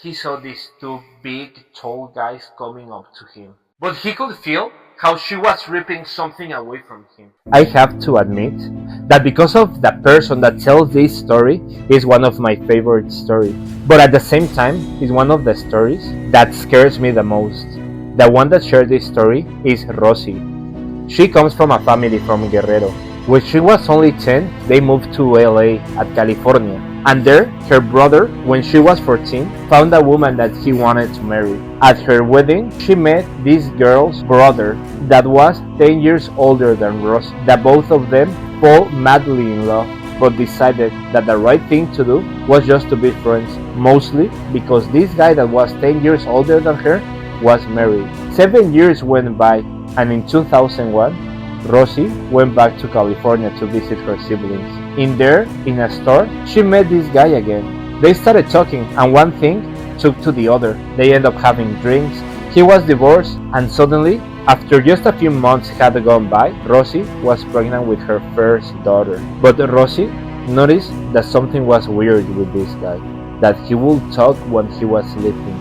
he saw these two big, tall guys coming up to him. But he could feel how she was ripping something away from him. I have to admit that because of the person that tells this story is one of my favorite stories. But at the same time, it's one of the stories that scares me the most. The one that shared this story is Rosie. She comes from a family from Guerrero. When she was only 10, they moved to LA at California. And there, her brother, when she was 14, found a woman that he wanted to marry. At her wedding, she met this girl's brother that was 10 years older than Ross. The both of them fall madly in love, but decided that the right thing to do was just to be friends, mostly because this guy that was 10 years older than her was married. 7 years went by, and in 2001, Rosie went back to California to visit her siblings. In a store, she met this guy again. They started talking, and one thing took to the other. They ended up having drinks. He was divorced, and suddenly, after just a few months had gone by, Rosie was pregnant with her first daughter. But Rosie noticed that something was weird with this guy, that he would talk when he was sleeping,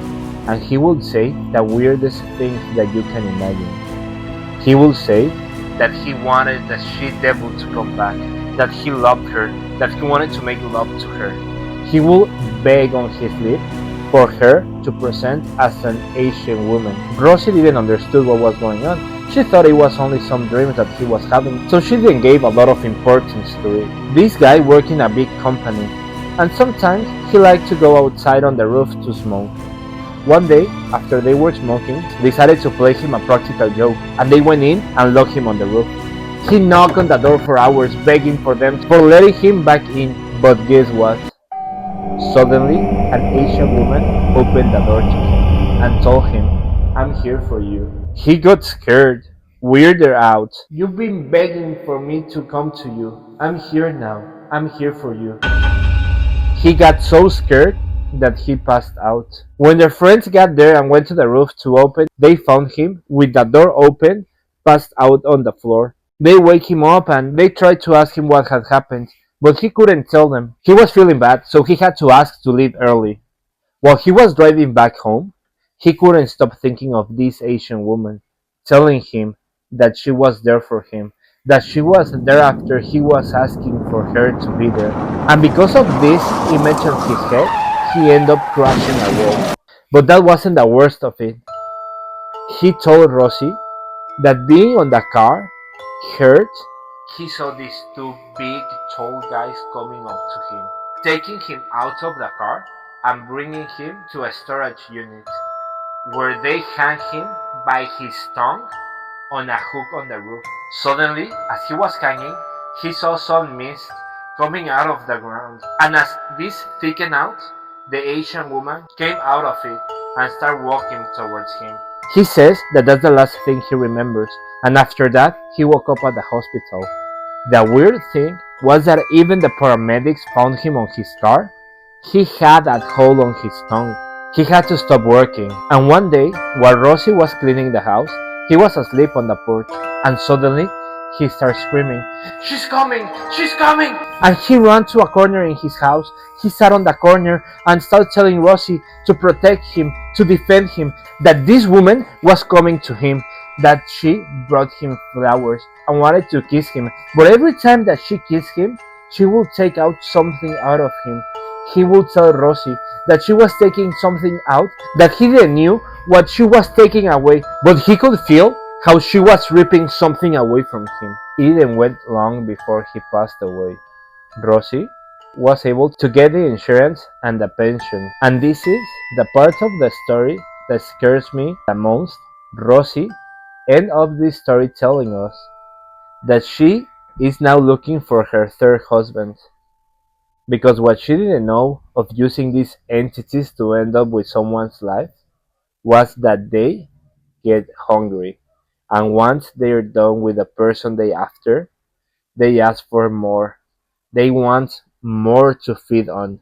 and he would say the weirdest things that you can imagine. He would say that he wanted the she-devil to come back, that he loved her, that he wanted to make love to her. He would beg on his lips for her to present as an Asian woman. Rosie didn't understand what was going on. She thought it was only some dreams that he was having, so she didn't give a lot of importance to it. This guy worked in a big company, and sometimes he liked to go outside on the roof to smoke. One day, after they were smoking, they decided to play him a practical joke, and they went in and locked him on the roof. He knocked on the door for hours, begging for them for letting him back in, but guess what? Suddenly, an Asian woman opened the door to him and told him, "I'm here for you." He got scared, weirded out. "You've been begging for me to come to you. I'm here now. I'm here for you." He got so scared that he passed out. When their friends got there and went to the roof to open, they found him with the door open, passed out on the floor. They wake him up and they tried to ask him what had happened, but he couldn't tell them. He was feeling bad, so he had to ask to leave early. While he was driving back home, he couldn't stop thinking of this Asian woman, telling him that she was there for him, that she was there after he was asking for her to be there. And because of this image on his head, he ended up crashing a wall. But that wasn't the worst of it. He told Rosie that being on the car hurt. He saw these two big, tall guys coming up to him, taking him out of the car and bringing him to a storage unit, where they hang him by his tongue on a hook on the roof. Suddenly, as he was hanging, he saw some mist coming out of the ground, and as this thickened out, the Asian woman came out of it and started walking towards him. He says that that's the last thing he remembers, and after that, he woke up at the hospital. The weird thing was that even the paramedics found him on his car. He had a hole on his tongue. He had to stop working, and one day, while Rosie was cleaning the house, he was asleep on the porch, and suddenly, he started screaming, "She's coming! She's coming!" And he ran to a corner in his house. He sat on the corner and started telling Rosie to protect him, to defend him, that this woman was coming to him, that she brought him flowers and wanted to kiss him. But every time that she kissed him, she would take out something out of him. He would tell Rosie that she was taking something out, that he didn't know what she was taking away, but he could feel how she was ripping something away from him. It didn't wait long before he passed away. Rosie was able to get the insurance and the pension, and this is the part of the story that scares me the most. Rosie ended up this story telling us that she is now looking for her third husband, because what she didn't know of using these entities to end up with someone's life was that they get hungry, and once they are done with the person they after, they ask for more. They want more to feed on,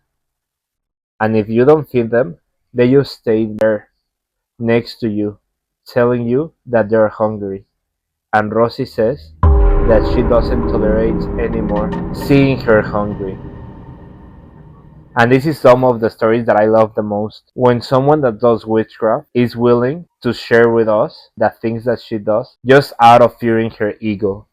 and if you don't feed them, they just stay there next to you, telling you that they're hungry. And Rosie says that she doesn't tolerate anymore seeing her hungry. And this is some of the stories that I love the most. When someone that does witchcraft is willing to share with us the things that she does, just out of fearing her ego.